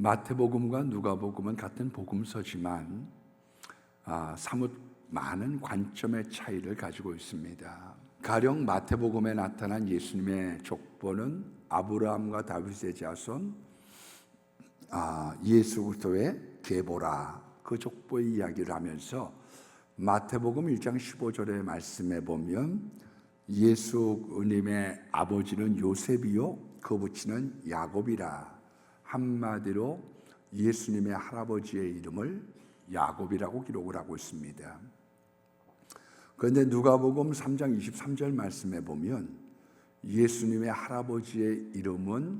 마태복음과 누가복음은 같은 복음서지만 사뭇 많은 관점의 차이를 가지고 있습니다. 가령 마태복음에 나타난 예수님의 족보는 아브라함과 다윗의 자손 예수 그리스도의 계보라, 그 족보의 이야기를 하면서 마태복음 1장 15절의 말씀에 보면 예수님의 아버지는 요셉이요 그 부친은 야곱이라, 한마디로 예수님의 할아버지의 이름을 야곱이라고 기록을 하고 있습니다. 그런데 누가복음 3장 23절 말씀에 보면 예수님의 할아버지의 이름은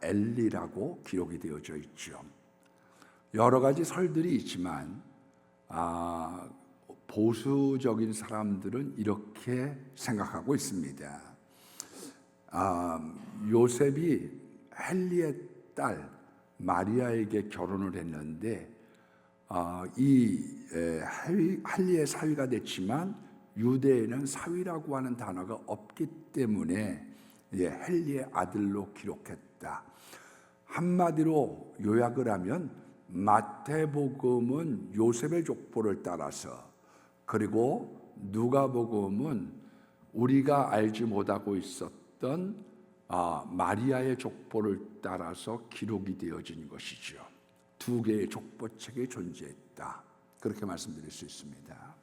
엘리라고 기록이 되어져 있죠. 여러 가지 설들이 있지만 보수적인 사람들은 이렇게 생각하고 있습니다. 요셉이 헬리의 딸 마리아에게 결혼을 했는데 이 헬리의 사위가 됐지만 유대에는 사위라고 하는 단어가 없기 때문에 헬리의 아들로 기록했다. 한마디로 요약을 하면 마태복음은 요셉의 족보를 따라서, 그리고 누가복음은 우리가 알지 못하고 있었던 마리아의 족보를 따라서 기록이 되어진 것이죠. 두 개의 족보책이 존재했다, 그렇게 말씀드릴 수 있습니다.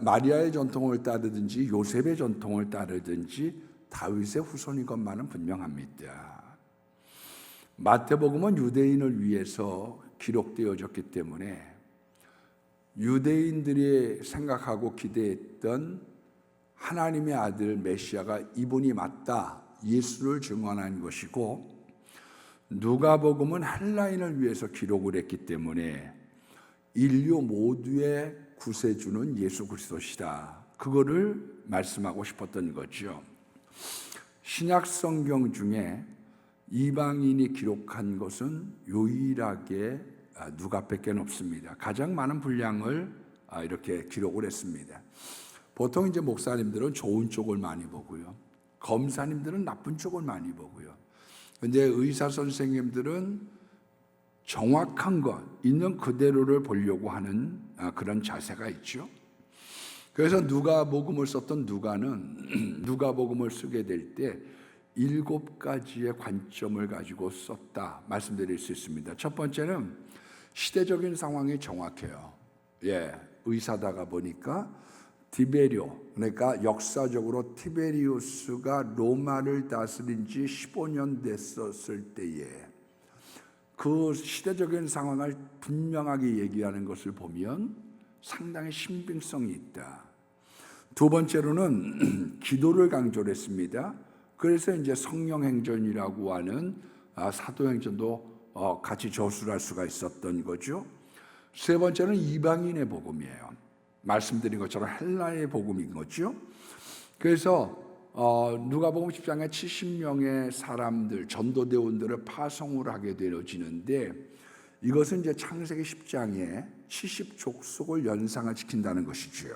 마리아의 전통을 따르든지 요셉의 전통을 따르든지 다윗의 후손인 것만은 분명합니다. 마태복음은 유대인을 위해서 기록되어졌기 때문에 유대인들이 생각하고 기대했던 하나님의 아들 메시아가 이분이 맞다, 예수를 증언한 것이고, 누가복음은 헬라인을 위해서 기록을 했기 때문에 인류 모두의 구세주는 예수 그리스도시다, 그거를 말씀하고 싶었던 거죠. 신약 성경 중에 이방인이 기록한 것은 유일하게 누가밖에 없습니다. 가장 많은 분량을 이렇게 기록을 했습니다. 보통 이제 목사님들은 좋은 쪽을 많이 보고요, 검사님들은 나쁜 쪽을 많이 보고요. 근데 의사 선생님들은 정확한 것, 있는 그대로를 보려고 하는 그런 자세가 있죠. 그래서 누가복음을 썼던 누가는 누가복음을 쓰게 될 때 7가지의 관점을 가지고 썼다 말씀드릴 수 있습니다. 첫 번째는 시대적인 상황이 정확해요. 의사다가 보니까 디베리오, 그러니까 역사적으로 티베리우스가 로마를 다스린 지 15년 됐었을 때에 그 시대적인 상황을 분명하게 얘기하는 것을 보면 상당히 신빙성이 있다. 두 번째로는 기도를 강조를 했습니다. 그래서 이제 성령행전이라고 하는 사도행전도 같이 저술할 수가 있었던 거죠. 세 번째는 이방인의 복음이에요. 말씀드린 것처럼 헬라의 복음인 거죠. 그래서 누가복음 10장에 70명의 사람들, 전도대원들을 파송을 하게 되어지는데, 이것은 이제 창세기 10장에 70족속을 연상을 시킨다는 것이죠.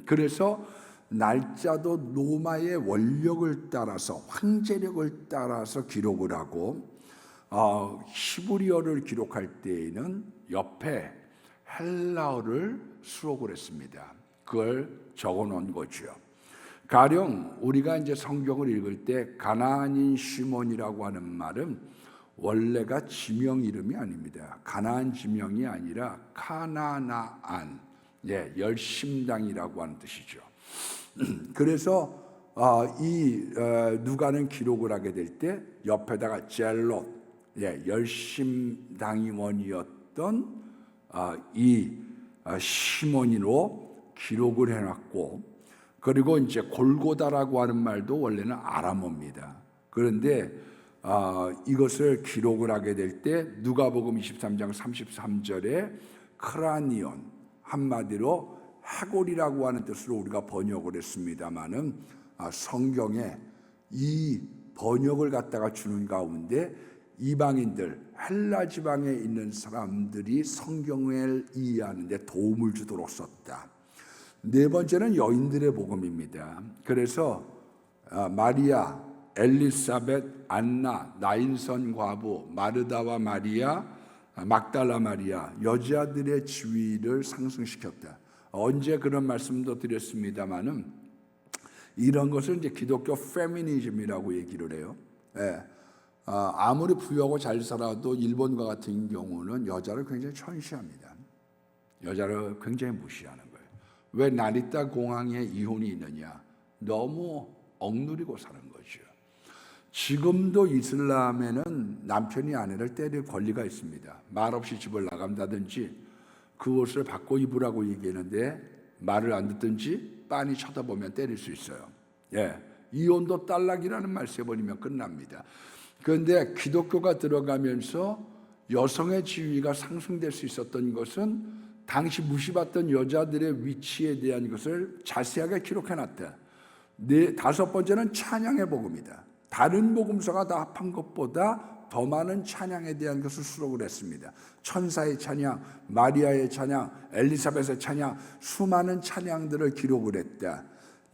그래서 날짜도 로마의 원력을 따라서, 황제력을 따라서 기록을 하고, 히브리어를 기록할 때에는 옆에 헬라어를 수록을 했습니다. 그걸 적어 놓은 거죠. 가령 우리가 이제 성경을 읽을 때 가나안인 시몬이라고 하는 말은 원래가 지명 이름이 아닙니다. 가나안 지명이 아니라 카나나안, 열심당이라고 하는 뜻이죠. 그래서 누가는 기록을 하게 될 때 옆에다가 젤롯, 열심당이원이었던 이 시몬으로 기록을 해놨고, 그리고 이제 골고다라고 하는 말도 원래는 아람어입니다. 그런데 이것을 기록을 하게 될 때 누가복음 23장 33절에 크라니온, 한마디로 해골이라고 하는 뜻으로 우리가 번역을 했습니다마는 성경에 이 번역을 갖다가 주는 가운데 이방인들, 헬라 지방에 있는 사람들이 성경을 이해하는 데 도움을 주도록 썼다. 네 번째는 여인들의 복음입니다. 그래서 마리아, 엘리사벳, 안나, 나인선 과부, 마르다와 마리아, 막달라 마리아, 여자들의 지위를 상승시켰다. 언제 그런 말씀도 드렸습니다마는 이런 것을 이제 기독교 페미니즘이라고 얘기를 해요. 예. 아무리 부유하고 잘 살아도 일본과 같은 경우는 여자를 굉장히 천시합니다. 여자를 굉장히 무시하는 거예요. 왜 나리타 공항에 이혼이 있느냐? 너무 억누리고 사는 거죠. 지금도 이슬람에는 남편이 아내를 때릴 권리가 있습니다. 말없이 집을 나간다든지 그 옷을 바꿔 입으라고 얘기하는데 말을 안 듣든지 빤히 쳐다보면 때릴 수 있어요. 예, 이혼도 딸락이라는 말 써버리면 끝납니다. 그런데 기독교가 들어가면서 여성의 지위가 상승될 수 있었던 것은 당시 무시받던 여자들의 위치에 대한 것을 자세하게 기록해놨다. 다섯 번째는 찬양의 복음이다. 다른 복음서가 다 합한 것보다 더 많은 찬양에 대한 것을 수록을 했습니다. 천사의 찬양, 마리아의 찬양, 엘리사벳의 찬양, 수많은 찬양들을 기록을 했다.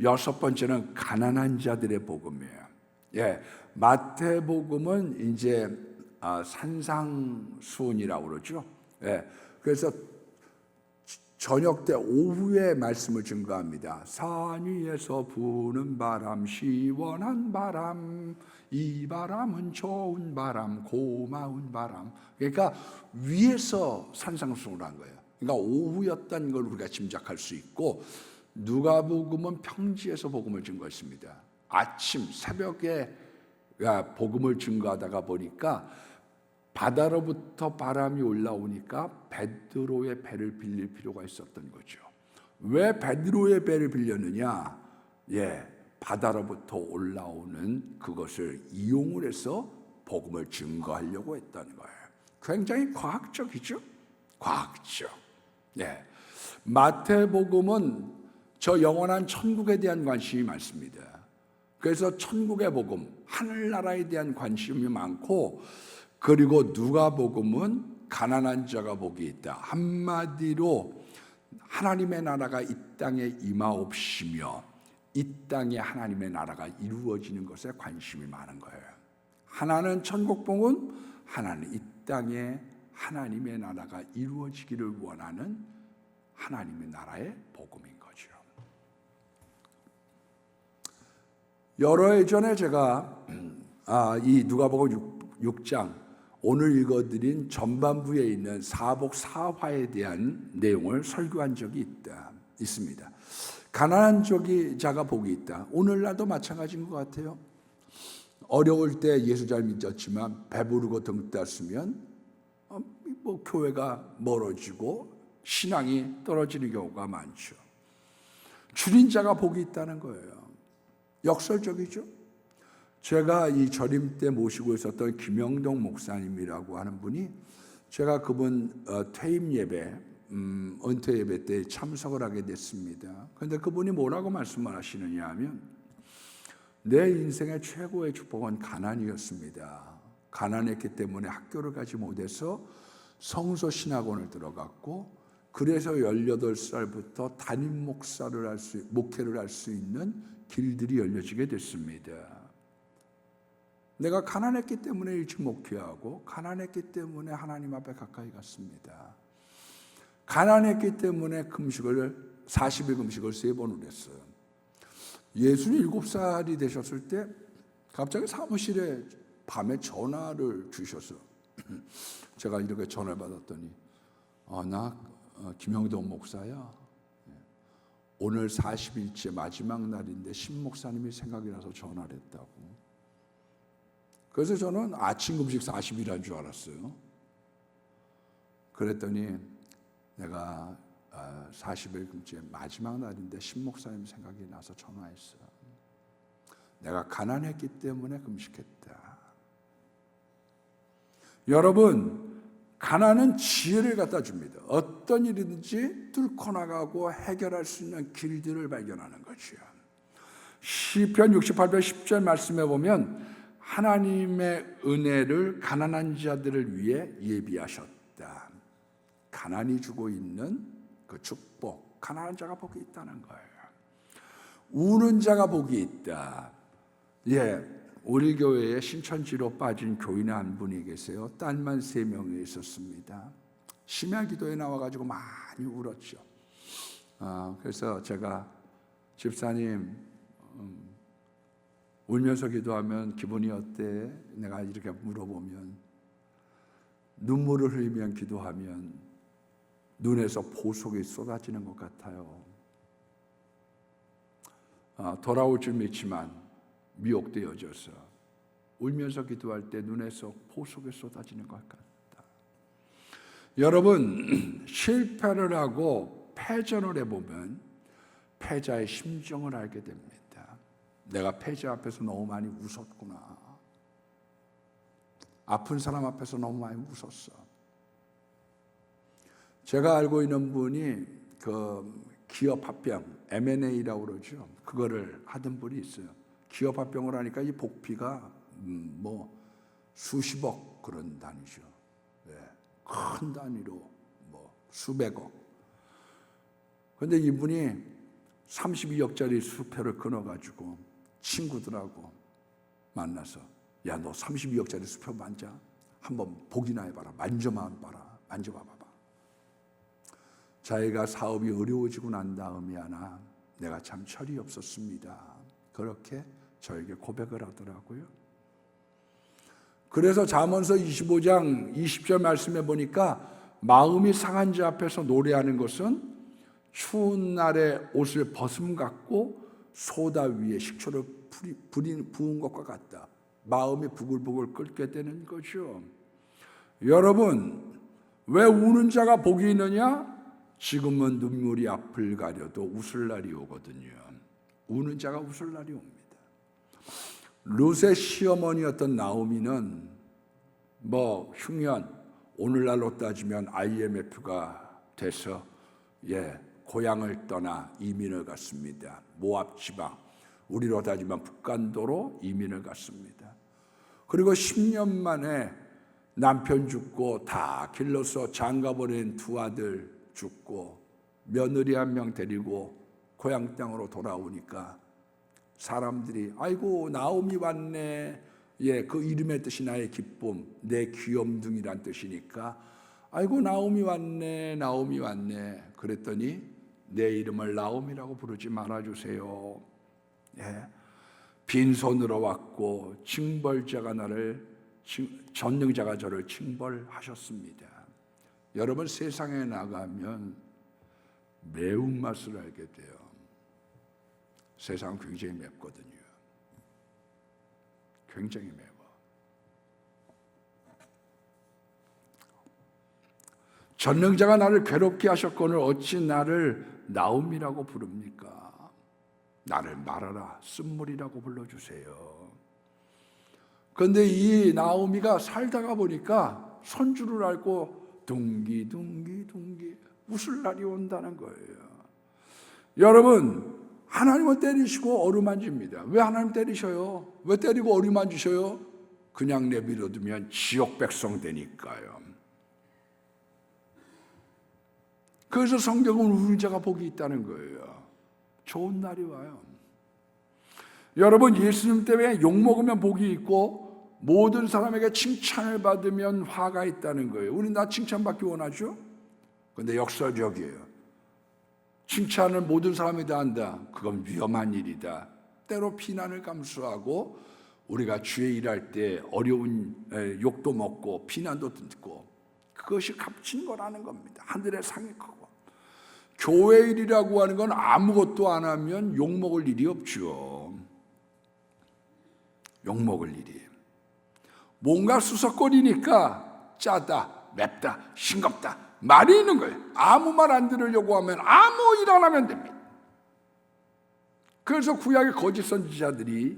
여섯 번째는 가난한 자들의 복음이에요. 예, 마태복음은 이제 산상수훈이라고 그러죠. 예, 그래서 저녁 때 오후에 말씀을 증거합니다. 산 위에서 부는 바람, 시원한 바람, 이 바람은 좋은 바람, 고마운 바람. 그러니까 위에서 산상수훈을 한 거예요. 그러니까 오후였다는 걸 우리가 짐작할 수 있고, 누가복음은 평지에서 복음을 증거했습니다. 아침 새벽에 복음을 증거하다가 보니까 바다로부터 바람이 올라오니까 베드로의 배를 빌릴 필요가 있었던 거죠. 왜 베드로의 배를 빌렸느냐? 예, 바다로부터 올라오는 그것을 이용을 해서 복음을 증거하려고 했다는 거예요. 굉장히 과학적이죠? 과학적. 예, 마태복음은 저 영원한 천국에 대한 관심이 많습니다. 그래서 천국의 복음, 하늘나라에 대한 관심이 많고, 그리고 누가복음은 가난한 자가 복이 있다. 한마디로 하나님의 나라가 이 땅에 임하옵시며 이 땅에 하나님의 나라가 이루어지는 것에 관심이 많은 거예요. 하나는 천국복음, 하나는 이 땅에 하나님의 나라가 이루어지기를 원하는 하나님의 나라의 복음인 거죠. 여러 해 전에 제가 이 누가복음 6장 오늘 읽어드린 전반부에 있는 사복사화에 대한 내용을 설교한 적이 있습니다. 가난한 자가 복이 있다. 오늘날도 마찬가지인 것 같아요. 어려울 때 예수 잘 믿었지만 배부르고 등 땄으면 교회가 멀어지고 신앙이 떨어지는 경우가 많죠. 줄인 자가 복이 있다는 거예요. 역설적이죠. 제가 이 절임 때 모시고 있었던 김영동 목사님이라고 하는 분이, 제가 그분 퇴임 예배, 은퇴 예배 때 참석을 하게 됐습니다. 그런데 그분이 뭐라고 말씀을 하시느냐 하면, 내 인생의 최고의 축복은 가난이었습니다. 가난했기 때문에 학교를 가지 못해서 성서 신학원을 들어갔고, 그래서 18살부터 담임 목회를 할 수 있는 길들이 열려지게 됐습니다. 내가 가난했기 때문에 일찍 목회하고, 가난했기 때문에 하나님 앞에 가까이 갔습니다. 가난했기 때문에 40일 금식을 3번을 했어요. 67살이 되셨을 때 갑자기 사무실에 밤에 전화를 주셔서 제가 이렇게 전화를 받았더니, 나 김영동 목사야. 오늘 40일째 마지막 날인데 신 목사님이 생각이 나서 전화를 했다고. 그래서 저는 아침 금식 40일한 줄 알았어요. 그랬더니 내가 40일째 마지막 날인데 신 목사님 생각이 나서 전화했어. 내가 가난했기 때문에 금식했다. 여러분, 가난은 지혜를 갖다 줍니다. 어떤 일이든지 뚫고 나가고 해결할 수 있는 길들을 발견하는 거죠. 시편 68편 10절 말씀해 보면, 하나님의 은혜를 가난한 자들을 위해 예비하셨다. 가난이 주고 있는 그 축복, 가난한 자가 복이 있다는 거예요. 우는 자가 복이 있다. 예, 우리 교회에 신천지로 빠진 교인 한 분이 계세요. 딸만 3명이 있었습니다. 심야 기도에 나와가지고 많이 울었죠. 그래서 제가 집사님 울면서 기도하면 기분이 어때? 내가 이렇게 물어보면 눈물을 흘리며 기도하면 눈에서 보석이 쏟아지는 것 같아요. 돌아올 줄 믿지만 미혹되어져서 울면서 기도할 때 눈에서 보석이 쏟아지는 것 같다. 여러분, 실패를 하고 패전을 해보면 패자의 심정을 알게 됩니다. 내가 패자 앞에서 너무 많이 웃었구나. 아픈 사람 앞에서 너무 많이 웃었어. 제가 알고 있는 분이 그 기업 합병, M&A라고 그러죠. 그거를 하던 분이 있어요. 기업 합병을 하니까 이 복비가 뭐 수십억 그런 단위죠. 큰 단위로 뭐 수백억. 그런데 이분이 32억짜리 수표를 끊어가지고 친구들하고 만나서 야, 너 32억짜리 수표 만져? 한번 보기나 해봐라. 만져만 봐라. 만져봐봐. 자기가 사업이 어려워지고 난 다음이야나 내가 참 철이 없었습니다. 그렇게 저에게 고백을 하더라고요. 그래서 잠언서 25장 20절 말씀해 보니까 마음이 상한 자 앞에서 노래하는 것은 추운 날에 옷을 벗음 같고 소다 위에 식초를 부은 것과 같다. 마음이 부글부글 끓게 되는 거죠. 여러분, 왜 우는 자가 복이 있느냐? 지금은 눈물이 앞을 가려도 웃을 날이 오거든요. 우는 자가 웃을 날이 옵니다. 룻의 시어머니였던 나오미는 뭐 흉년, 오늘날로 따지면 IMF가 돼서 고향을 떠나 이민을 갔습니다. 모압 지방, 우리로 따지면 북간도로 이민을 갔습니다. 그리고 10년 만에 남편 죽고 다 길러서 장가버린 2 아들 죽고 며느리 1명 데리고 고향 땅으로 돌아오니까 사람들이 아이고 나오미 왔네. 그 이름의 뜻이 나의 기쁨, 내 귀염둥이란 뜻이니까 아이고 나오미 왔네. 나오미 왔네. 그랬더니 내 이름을 나오미라고 부르지 말아주세요. 빈손으로 왔고 징벌자가 전능자가 저를 징벌하셨습니다. 여러분, 세상에 나가면 매운맛을 알게 돼요. 세상은 굉장히 맵거든요. 굉장히 매워. 전능자가 나를 괴롭게 하셨거늘 어찌 나를 나옴이라고 부릅니까? 나를 말하라 쓴물이라고 불러주세요. 그런데 이 나오미가 살다가 보니까 손주를 알고 둥기 웃을 날이 온다는 거예요. 여러분, 하나님은 때리시고 어루만집니다. 왜 하나님 때리셔요? 왜 때리고 어루만지셔요? 그냥 내버려두면 지옥 백성 되니까요. 그래서 성경은 우는 자가 복이 있다는 거예요. 좋은 날이 와요. 여러분, 예수님 때문에 욕먹으면 복이 있고 모든 사람에게 칭찬을 받으면 화가 있다는 거예요. 우리 나 칭찬받기 원하죠? 그런데 역설적이에요. 칭찬을 모든 사람이 다 한다. 그건 위험한 일이다. 때로 비난을 감수하고 우리가 주의 일할 때 어려운 욕도 먹고 비난도 듣고 그것이 값진 거라는 겁니다. 하늘의 상이 크고. 교회 일이라고 하는 건 아무것도 안 하면 욕먹을 일이 없죠. 욕먹을 일이. 뭔가 수석거리니까 짜다, 맵다, 싱겁다 말이 있는 거예요. 아무 말 안 들으려고 하면 아무 일 안 하면 됩니다. 그래서 구약의 거짓 선지자들이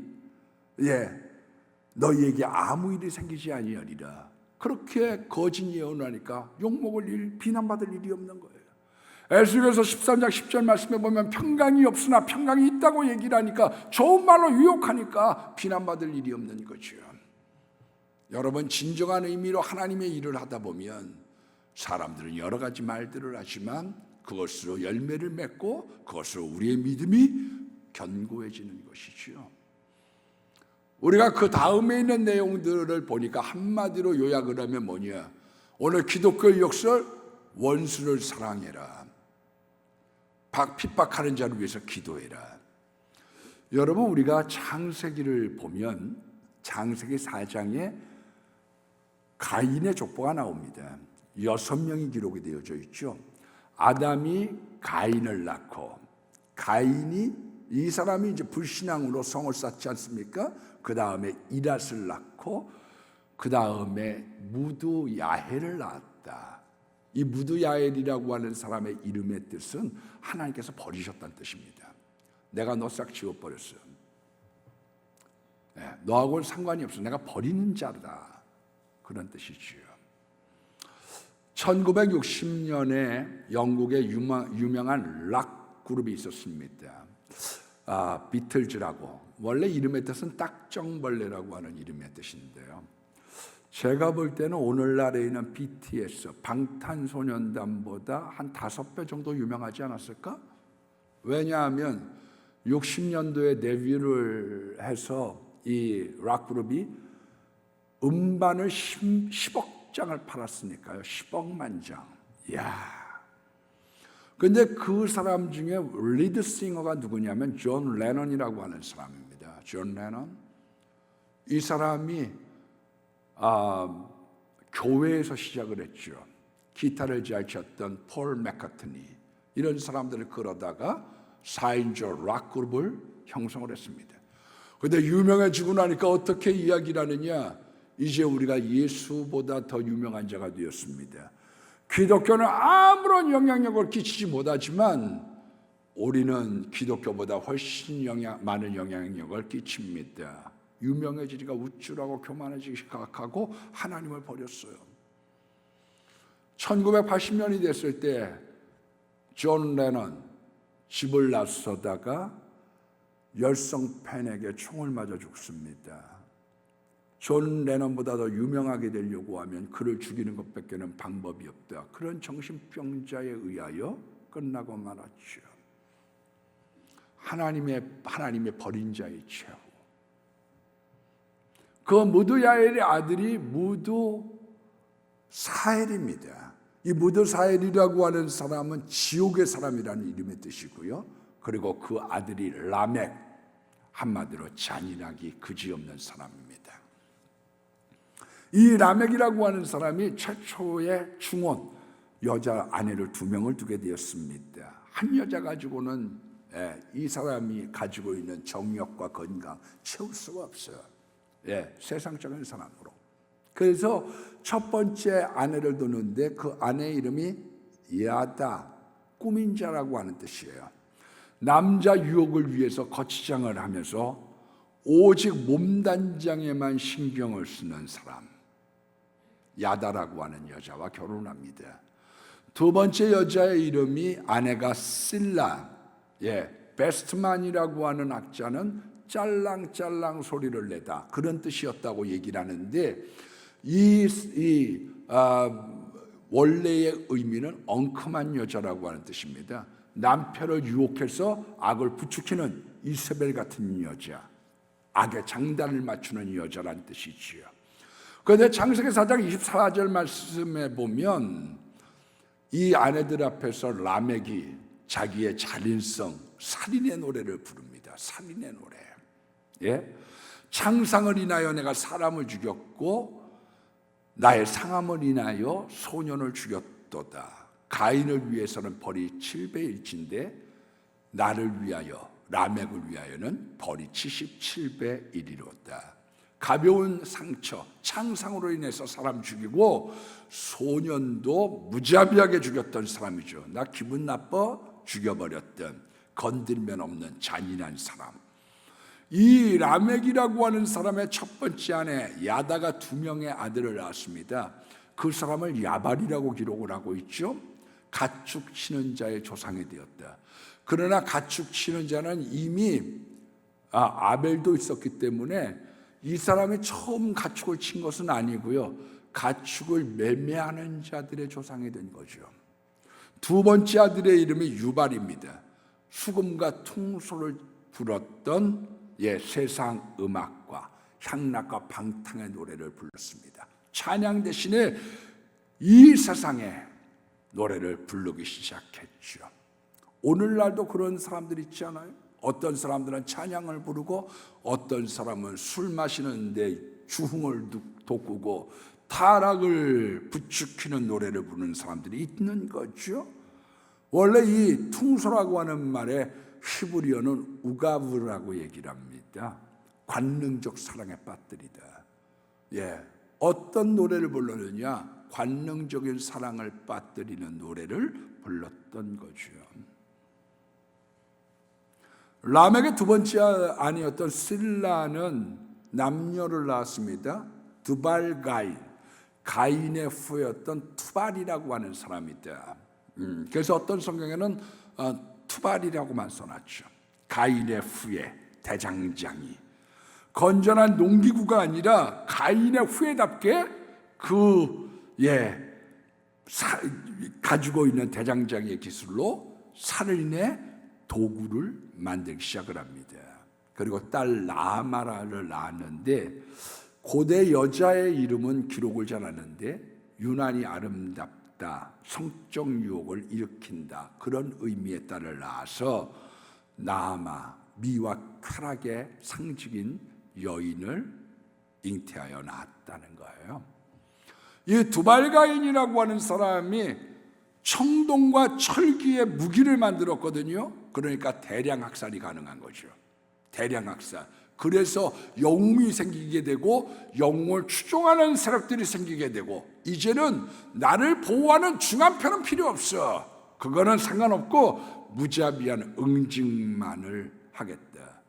너희에게 아무 일이 생기지 아니하리라. 그렇게 거짓 예언하니까 욕먹을 일, 비난받을 일이 없는 거예요. 에스겔서 13장 10절 말씀에 보면 평강이 없으나 평강이 있다고 얘기를 하니까 좋은 말로 유혹하니까 비난받을 일이 없는 거죠. 여러분, 진정한 의미로 하나님의 일을 하다 보면 사람들은 여러 가지 말들을 하지만 그것으로 열매를 맺고 그것으로 우리의 믿음이 견고해지는 것이죠. 우리가 그 다음에 있는 내용들을 보니까 한마디로 요약을 하면 뭐냐? 오늘 기독교의 역설, 원수를 사랑해라. 핍박하는 자를 위해서 기도해라. 여러분, 우리가 창세기를 보면 창세기 4장에 가인의 족보가 나옵니다. 6명이 기록이 되어져 있죠. 아담이 가인을 낳고, 가인이, 이 사람이 이제 불신앙으로 성을 쌓지 않습니까? 그 다음에 이랏을 낳고, 그 다음에 무드야헬을 낳았다. 이 무드야헬이라고 하는 사람의 이름의 뜻은 하나님께서 버리셨다는 뜻입니다. 내가 너 싹 지워버렸어. 너하고는 상관이 없어. 내가 버리는 자다. 그런 뜻이지요. 1960년에 영국의 유명한 락 그룹이 있었습니다. 비틀즈라고. 원래 이름의 뜻은 딱정벌레라고 하는 이름의 뜻인데요. 제가 볼 때는 오늘날에 있는 BTS, 방탄소년단보다 한 5배 정도 유명하지 않았을까? 왜냐하면 60년도에 데뷔를 해서 이 락그룹이 음반을 10억 장을 팔았으니까요. 10억만 장. 이야. 근데 그 사람 중에 리드싱어가 누구냐면 존 레넌이라고 하는 사람입니다. 존 레넌. 이 사람이 교회에서 시작을 했죠. 기타를 잘 쳤던 폴 맥카트니, 이런 사람들을 끌어다가 4인조 락그룹을 형성을 했습니다. 그런데 유명해지고 나니까 어떻게 이야기를 하느냐? 이제 우리가 예수보다 더 유명한 자가 되었습니다. 기독교는 아무런 영향력을 끼치지 못하지만 우리는 기독교보다 훨씬 많은 영향력을 끼칩니다. 유명해지니까 우쭐하고 교만해지기 시작하고 하나님을 버렸어요. 1980년이 됐을 때 존 레넌 집을 나서다가 열성팬에게 총을 맞아 죽습니다. 존 레넌보다 더 유명하게 되려고 하면 그를 죽이는 것밖에는 방법이 없다. 그런 정신병자에 의하여 끝나고 말았죠. 하나님의 버린 자의 최후. 그 무드야엘의 아들이 무드사엘입니다. 이 무드사엘이라고 하는 사람은 지옥의 사람이라는 이름의 뜻이고요. 그리고 그 아들이 라멕, 한마디로 잔인하기 그지없는 사람입니다. 이 라멕이라고 하는 사람이 최초의 충혼, 여자 아내를 2명을 두게 되었습니다. 한 여자 가지고는 이 사람이 가지고 있는 정력과 건강 채울 수가 없어요. 세상적인 사람으로. 그래서 첫 번째 아내를 두는데 그 아내의 이름이 야다, 꾸민 자라고 하는 뜻이에요. 남자 유혹을 위해서 거치장을 하면서 오직 몸단장에만 신경을 쓰는 사람, 야다라고 하는 여자와 결혼합니다. 두 번째 여자의 이름이 아내가 실라, 베스트만이라고 하는 학자는 짤랑짤랑 소리를 내다, 그런 뜻이었다고 얘기를 하는데 원래의 의미는 엉큼한 여자라고 하는 뜻입니다. 남편을 유혹해서 악을 부추기는 이세벨 같은 여자, 악의 장단을 맞추는 여자라는 뜻이지요. 그런데 창세기 4장 24절 말씀에 보면 이 아내들 앞에서 라멕이 자기의 잔인성, 살인의 노래를 부릅니다. 살인의 노래. 창상을 인하여 내가 사람을 죽였고 나의 상함을 인하여 소년을 죽였도다. 가인을 위해서는 벌이 7배 1인데 나를 위하여, 라멕을 위하여는 벌이 77배 1이로다. 가벼운 상처, 창상으로 인해서 사람 죽이고 소년도 무자비하게 죽였던 사람이죠. 나 기분 나빠 죽여버렸던, 건들면 없는 잔인한 사람. 이 라멕이라고 하는 사람의 첫 번째 아내 야다가 2명의 아들을 낳았습니다. 그 사람을 야발이라고 기록을 하고 있죠. 가축 치는 자의 조상이 되었다. 그러나 가축 치는 자는 이미 아벨도 있었기 때문에 이 사람이 처음 가축을 친 것은 아니고요. 가축을 매매하는 자들의 조상이 된 거죠. 두 번째 아들의 이름이 유발입니다. 수금과 퉁소를 불었던 세상 음악과 향락과 방탕의 노래를 불렀습니다. 찬양 대신에 이 세상에 노래를 부르기 시작했죠. 오늘날도 그런 사람들 있지 않아요? 어떤 사람들은 찬양을 부르고 어떤 사람은 술 마시는데 주흥을 돋구고 타락을 부추기는 노래를 부르는 사람들이 있는 거죠. 원래 이 퉁소라고 하는 말에 히브리어는 우가브라고 얘기를 합니다. 관능적 사랑에 빠뜨리다. 어떤 노래를 불렀느냐? 관능적인 사랑을 빠뜨리는 노래를 불렀던 거죠. 라멕의 두 번째 아내였던 실라는 남녀를 낳았습니다. 두발 가인, 가인의 후예였던 투발이라고 하는 사람이다. 그래서 어떤 성경에는 투발이라고만 써놨죠. 가인의 후예, 대장장이. 건전한 농기구가 아니라 가인의 후예답게 가지고 있는 대장장이의 기술로 살인의 도구를 만들기 시작을 합니다. 그리고 딸 나아마라를 낳았는데 고대 여자의 이름은 기록을 잘 하는데 유난히 아름답다, 성적 유혹을 일으킨다, 그런 의미의 딸을 낳아서 나아마, 미와 쾌락의 상징인 여인을 잉태하여 낳았다는 거예요. 이 두발가인이라고 하는 사람이 청동과 철기의 무기를 만들었거든요. 그러니까 대량 학살이 가능한 거죠. 대량 학살. 그래서 영웅이 생기게 되고 영웅을 추종하는 세력들이 생기게 되고 이제는 나를 보호하는 중한편은 필요 없어. 그거는 상관없고 무자비한 응징만을 하겠다.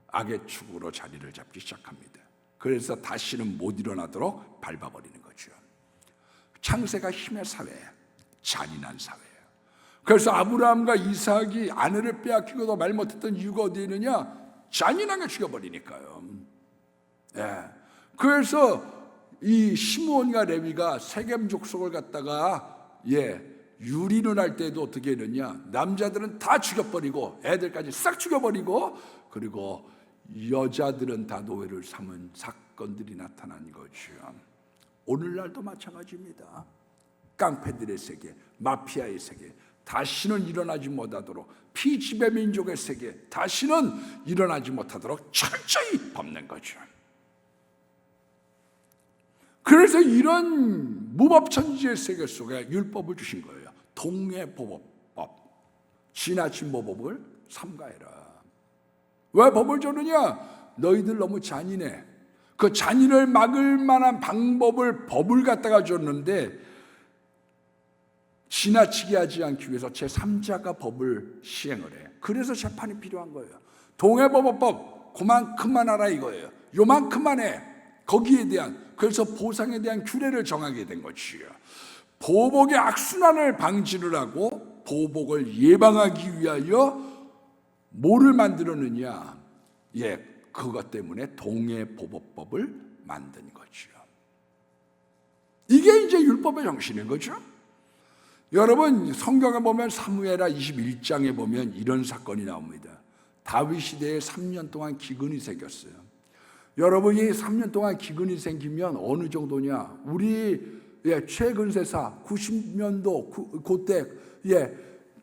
악의 축으로 자리를 잡기 시작합니다. 그래서 다시는 못 일어나도록 밟아버리는 거죠. 창세가 힘의 사회예요. 잔인한 사회예요. 그래서 아브라함과 이삭이 아내를 빼앗기고도 말 못했던 이유가 어디에 있느냐? 잔인하게 죽여버리니까요. 그래서 이 시므온과 레위가 세겜 족속을 갖다가 유린을 할 때도 어떻게 했느냐? 남자들은 다 죽여버리고 애들까지 싹 죽여버리고 그리고 여자들은 다 노예를 삼은 사건들이 나타난 거죠. 오늘날도 마찬가지입니다. 깡패들의 세계, 마피아의 세계, 다시는 일어나지 못하도록, 피지배 민족의 세계, 다시는 일어나지 못하도록 철저히 밟는 거죠. 그래서 이런 무법천지의 세계 속에 율법을 주신 거예요. 동해보복법, 지나친 보복을 삼가해라. 왜 법을 주느냐? 너희들 너무 잔인해. 그 잔인을 막을 만한 방법을, 법을 갖다가 줬는데 지나치게 하지 않기 위해서 제3자가 법을 시행을 해. 그래서 재판이 필요한 거예요. 동해보복법 그만큼만 하라 이거예요. 요만큼만 해. 거기에 대한, 그래서 보상에 대한 규례를 정하게 된 것이에요. 보복의 악순환을 방지를 하고 보복을 예방하기 위하여 뭐를 만들었느냐? 그것 때문에 동해보복법을 만든 거죠. 이게 이제 율법의 정신인 거죠. 여러분 성경에 보면 사무엘하 21장에 보면 이런 사건이 나옵니다. 다윗 시대에 3년 동안 기근이 생겼어요. 여러분이 3년 동안 기근이 생기면 어느 정도냐? 우리 최근 세사 90년도 그때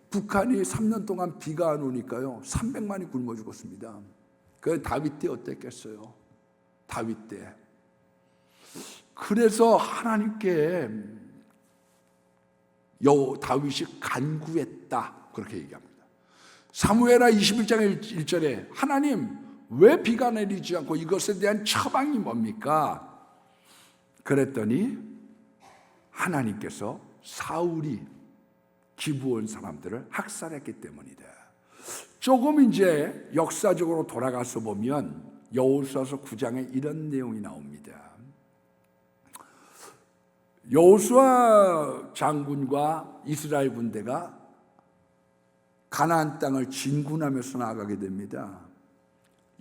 북한이 3년 동안 비가 안 오니까요 300만이 굶어 죽었습니다. 그 다윗 때 어땠겠어요? 다윗 때. 그래서 하나님께 다윗이 간구했다 그렇게 얘기합니다. 사무엘하 21장 1절에 하나님 왜 비가 내리지 않고 이것에 대한 처방이 뭡니까? 그랬더니 하나님께서 사울이 기브온 사람들을 학살했기 때문이다. 조금 이제 역사적으로 돌아가서 보면 여호수아서 9장에 이런 내용이 나옵니다. 여호수아 장군과 이스라엘 군대가 가나안 땅을 진군하면서 나아가게 됩니다.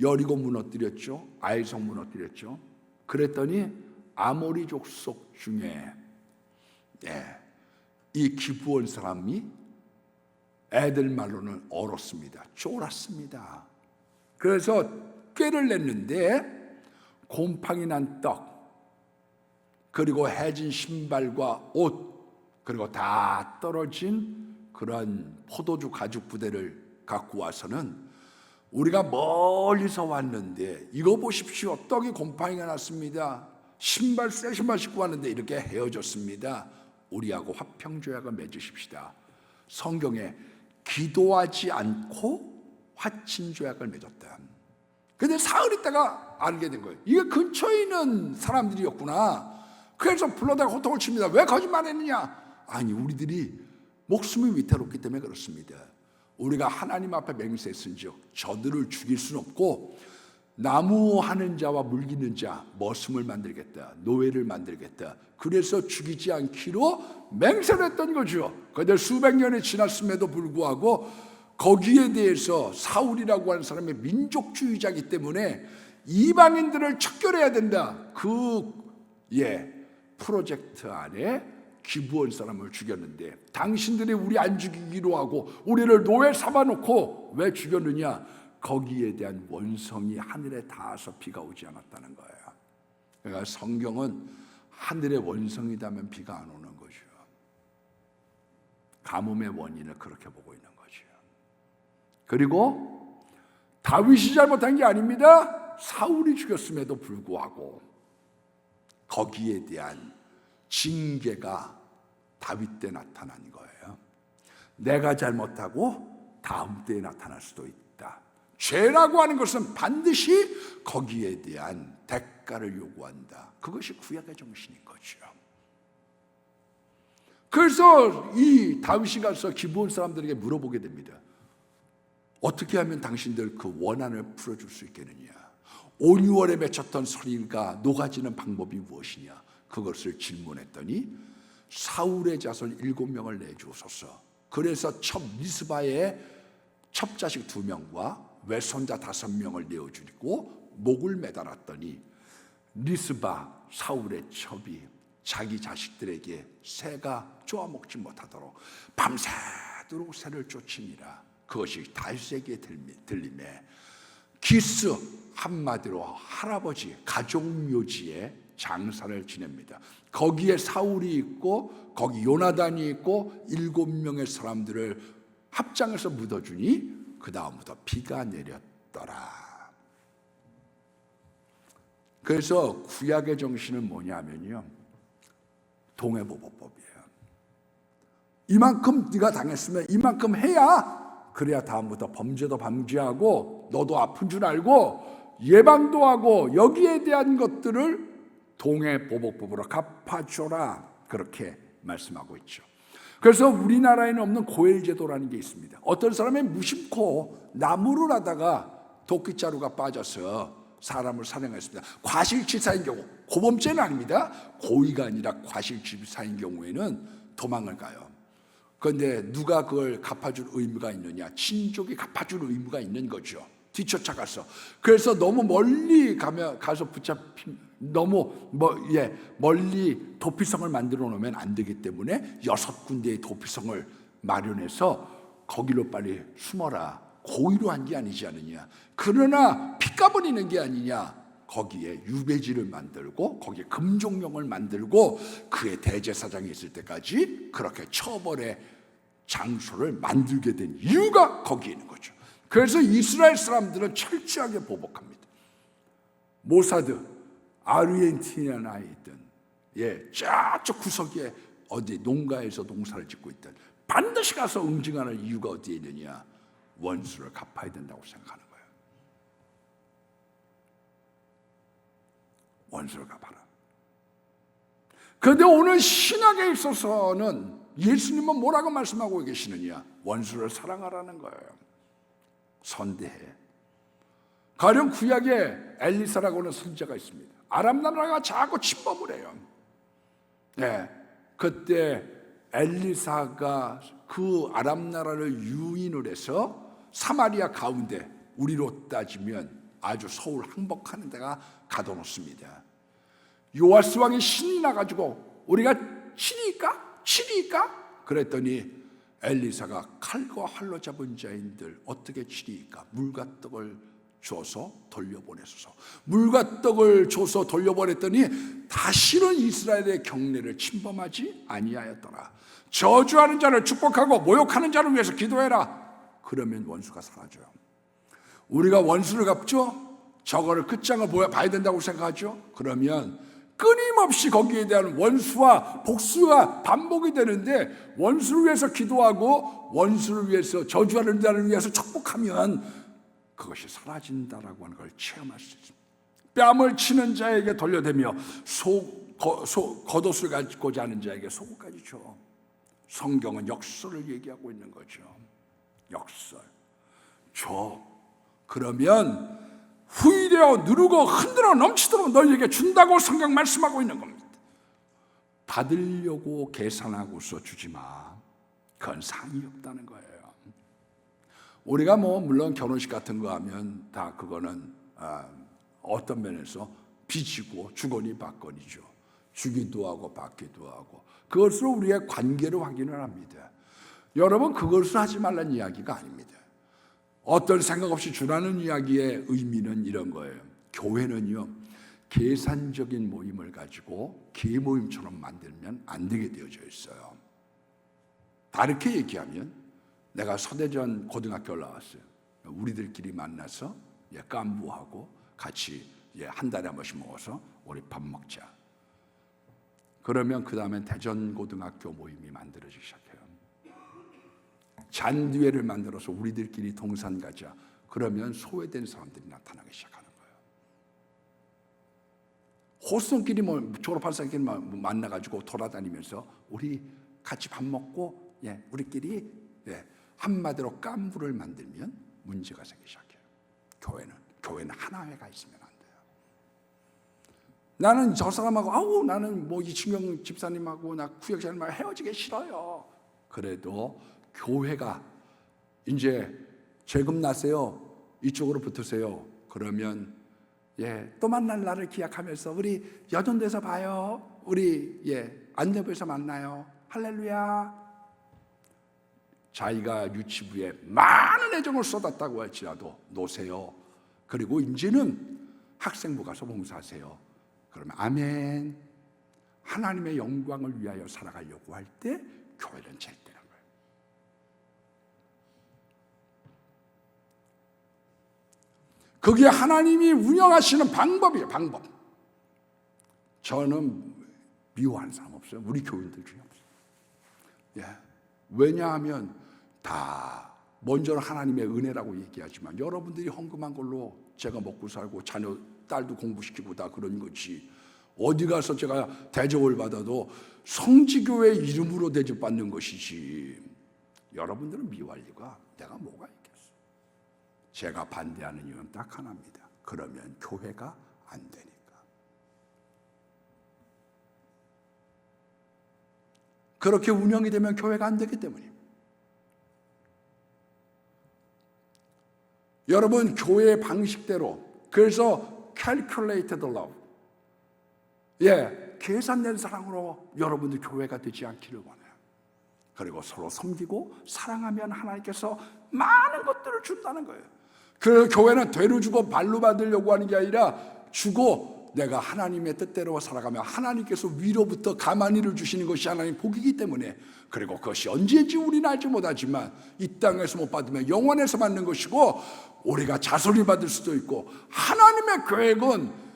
여리고 무너뜨렸죠. 아이성 무너뜨렸죠. 그랬더니 아모리 족속 중에 이 기브온 사람이 애들 말로는 얼었습니다. 쫄았습니다. 그래서 꾀를 냈는데 곰팡이 난 떡, 그리고 해진 신발과 옷, 그리고 다 떨어진 그런 포도주 가죽 부대를 갖고 와서는 우리가 멀리서 왔는데 이거 보십시오. 떡이 곰팡이가 났습니다. 신발 새 신발 신고 왔는데 이렇게 헤어졌습니다. 우리하고 화평조약을 맺으십시다. 성경에 기도하지 않고 화친조약을 맺었다. 근데 사흘 있다가 알게 된 거예요. 이게 근처에 있는 사람들이었구나. 그래서 불러다가 호통을 칩니다. 왜 거짓말했느냐? 아니, 우리들이 목숨이 위태롭기 때문에 그렇습니다. 우리가 하나님 앞에 맹세했은즉 저들을 죽일 수는 없고 나무하는 자와 물기는 자 머슴을 만들겠다, 노예를 만들겠다. 그래서 죽이지 않기로 맹세를 했던 거죠. 그런데 수백 년이 지났음에도 불구하고 거기에 대해서 사울이라고 하는 사람이 민족주의자이기 때문에 이방인들을 척결해야 된다. 그 프로젝트 안에 기브온 사람을 죽였는데 당신들이 우리 안 죽이기로 하고 우리를 노예 삼아놓고 왜 죽였느냐? 거기에 대한 원성이 하늘에 닿아서 비가 오지 않았다는 거예요. 그러니까 성경은 하늘의 원성이라면 비가 안 오는 거죠. 가뭄의 원인을 그렇게 보고 있는 거죠. 그리고 다윗이 잘못한 게 아닙니다. 사울이 죽였음에도 불구하고 거기에 대한 징계가 다윗 때 나타난 거예요. 내가 잘못하고 다음 때에 나타날 수도 있다. 죄라고 하는 것은 반드시 거기에 대한 대가를 요구한다. 그것이 구약의 정신인 거죠. 그래서 이 다윗이 가서 기브온 사람들에게 물어보게 됩니다. 어떻게 하면 당신들 그 원한을 풀어줄 수 있겠느냐? 온유월에 맺혔던 설인가 녹아지는 방법이 무엇이냐? 그것을 질문했더니 사울의 자손 7명을 내주소서. 그래서 첩 미스바에 첩자식 2명과 외손자 5명을 내어주고 목을 매달았더니 리스바 사울의 첩이 자기 자식들에게 새가 쪼아먹지 못하도록 밤새도록 새를 쫓으니라. 그것이 다윗에게 들림에 기스, 한마디로 할아버지 가족묘지에 장사를 지냅니다. 거기에 사울이 있고 거기 요나단이 있고 7명의 사람들을 합장해서 묻어주니 그 다음부터 비가 내렸더라. 그래서 구약의 정신은 뭐냐면요, 동해보복법이에요. 이만큼 네가 당했으면 이만큼 해야, 그래야 다음부터 범죄도 방지하고 너도 아픈 줄 알고 예방도 하고 여기에 대한 것들을 동해보복법으로 갚아줘라. 그렇게 말씀하고 있죠. 그래서 우리나라에는 없는 고엘제도라는 게 있습니다. 어떤 사람이 무심코 나무를 하다가 도끼자루가 빠져서 사람을 살해했습니다. 과실치사인 경우, 고범죄는 아닙니다. 고의가 아니라 과실치사인 경우에는 도망을 가요. 그런데 누가 그걸 갚아줄 의무가 있느냐? 친족이 갚아줄 의무가 있는 거죠. 뒤쫓아가서. 그래서 너무 멀리 가서 멀리 도피성을 만들어 놓으면 안 되기 때문에 6군데의 도피성을 마련해서 거기로 빨리 숨어라. 고의로 한 게 아니지 않느냐. 그러나 피 까버리는 게 아니냐. 거기에 유배지를 만들고 거기에 금종령을 만들고 그의 대제사장이 있을 때까지 그렇게 처벌의 장소를 만들게 된 이유가 거기에 있는 거죠. 그래서 이스라엘 사람들은 철저하게 보복합니다. 모사드, 아르헨티나에 있던 저쪽 구석에 어디 농가에서 농사를 짓고 있던 반드시 가서 응징하는 이유가 어디에 있느냐? 원수를 갚아야 된다고 생각하는 거예요. 원수를 갚아라. 그런데 오늘 신학에 있어서는 예수님은 뭐라고 말씀하고 계시느냐? 원수를 사랑하라는 거예요. 선대해. 가령 구약에 엘리사라고 하는 선지자가 있습니다. 아람 나라가 자꾸 침범을 해요. 그때 엘리사가 그 아람 나라를 유인을 해서 사마리아 가운데 우리로 따지면 아주 서울 항복하는 데가 가둬놓습니다. 요아스 왕이 신이 나가지고 우리가 치리일까? 그랬더니 엘리사가 칼과 활로 잡은 자인들 어떻게 치리일까? 물과 떡을 줘서 돌려보내소서. 물과 떡을 줘서 돌려보냈더니 다시는 이스라엘의 경례를 침범하지 아니하였더라. 저주하는 자를 축복하고 모욕하는 자를 위해서 기도해라. 그러면 원수가 사라져요. 우리가 원수를 갚죠? 저거를 끝장을 봐야 된다고 생각하죠? 그러면 끊임없이 거기에 대한 원수와 복수가 반복이 되는데, 원수를 위해서 기도하고 원수를 위해서 저주하는 자를 위해서 축복하면 그것이 사라진다라고 하는 걸 체험할 수 있습니다. 뺨을 치는 자에게 돌려대며 겉옷을 가지고자 하는 자에게 속옷까지 줘. 성경은 역설을 얘기하고 있는 거죠. 역설. 줘. 그러면 후일되어 누르고 흔들어 넘치도록 너희에게 준다고 성경 말씀하고 있는 겁니다. 받으려고 계산하고서 주지 마. 그건 상이 없다는 거예요. 우리가 물론 결혼식 같은 거 하면 다 그거는 어떤 면에서 빚이고 주거니 받거니죠. 주기도 하고 받기도 하고, 그것으로 우리의 관계를 확인을 합니다. 여러분, 그것을 하지 말라는 이야기가 아닙니다. 어떤 생각 없이 주라는 이야기의 의미는 이런 거예요. 교회는요, 계산적인 모임을 가지고 계모임처럼 만들면 안 되게 되어져 있어요. 다르게 얘기하면, 내가 서대전 고등학교를 나왔어요. 우리들끼리 만나서 깐부하고 같이 한 달에 한 번씩 모여서 우리 밥 먹자. 그러면 그 다음엔 대전고등학교 모임이 만들어지기 시작해요. 잔디회를 만들어서 우리들끼리 동산 가자. 그러면 소외된 사람들이 나타나기 시작하는 거예요. 호수끼리 졸업한 사람끼리 만나가지고 돌아다니면서 우리 같이 밥 먹고 우리끼리 한마디로 깐부를 만들면 문제가 생기기 시작해요. 교회는 하나회가 있으면 안 돼요. 나는 저 사람하고 나는 이충영 집사님하고 나 구역장님하고 헤어지기 싫어요. 그래도 교회가 이제 재금 나세요. 이쪽으로 붙으세요. 그러면 또 만날 날을 기약하면서 우리 여전대에서 봐요. 우리 안내부에서 만나요. 할렐루야. 자기가 유치부에 많은 애정을 쏟았다고 할지라도 놓으세요. 그리고 이제는 학생부 가서 봉사하세요. 그러면 아멘. 하나님의 영광을 위하여 살아가려고 할 때 교회는 잘 되는 거예요. 그게 하나님이 운영하시는 방법이에요. 방법. 저는 미워하는 사람 없어요. 우리 교인들 중에 없어요. 왜냐하면 다 먼저는 하나님의 은혜라고 얘기하지만 여러분들이 헌금한 걸로 제가 먹고 살고 자녀 딸도 공부시키고 다 그런 거지. 어디 가서 제가 대접을 받아도 성지교회 이름으로 대접받는 것이지. 여러분들은 미워할 리가 내가 뭐가 있겠어. 제가 반대하는 이유는 딱 하나입니다. 그러면 교회가 안 되니까. 그렇게 운영이 되면 교회가 안 되기 때문입니다. 여러분, 교회의 방식대로, 그래서 calculated love, 계산된 사랑으로 여러분들 교회가 되지 않기를 원해요. 그리고 서로 섬기고 사랑하면 하나님께서 많은 것들을 준다는 거예요. 그 교회는 되로 주고 발로 받으려고 하는 게 아니라 주고 내가 하나님의 뜻대로 살아가면 하나님께서 위로부터 가만히를 주시는 것이 하나님 복이기 때문에, 그리고 그것이 언제인지 우리는 알지 못하지만 이 땅에서 못 받으면 영원에서 받는 것이고, 우리가 자손이 받을 수도 있고, 하나님의 계획은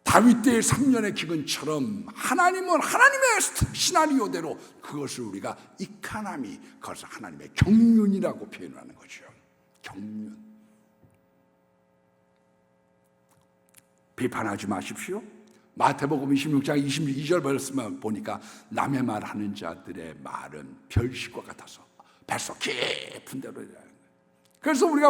다윗 때의 3년의 기근처럼 하나님은 하나님의 시나리오대로 그것을 우리가 이카나미, 그것을 하나님의 경륜이라고 표현하는 거죠. 경륜. 비판하지 마십시오. 마태복음 26장 22절 말씀을 보니까 남의 말하는 자들의 말은 별식과 같아서 뱃속 깊은 데로 이래요. 그래서 우리가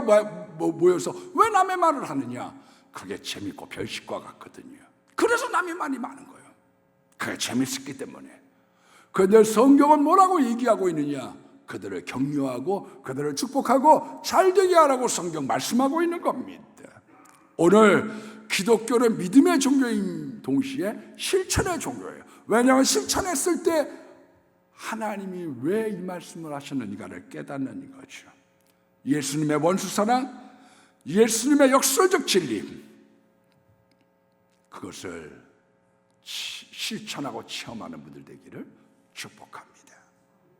모여서 왜 남의 말을 하느냐? 그게 재밌고 별식과 같거든요. 그래서 남의 말이 많은 거예요. 그게 재밌었기 때문에. 그런데 성경은 뭐라고 얘기하고 있느냐? 그들을 격려하고 그들을 축복하고 잘되게 하라고 성경 말씀하고 있는 겁니다. 오늘 기독교는 믿음의 종교인 동시에 실천의 종교예요. 왜냐하면 실천했을 때 하나님이 왜 이 말씀을 하셨는가를 깨닫는 거죠. 예수님의 원수사랑, 예수님의 역설적 진리, 그것을 실천하고 체험하는 분들 되기를 축복합니다.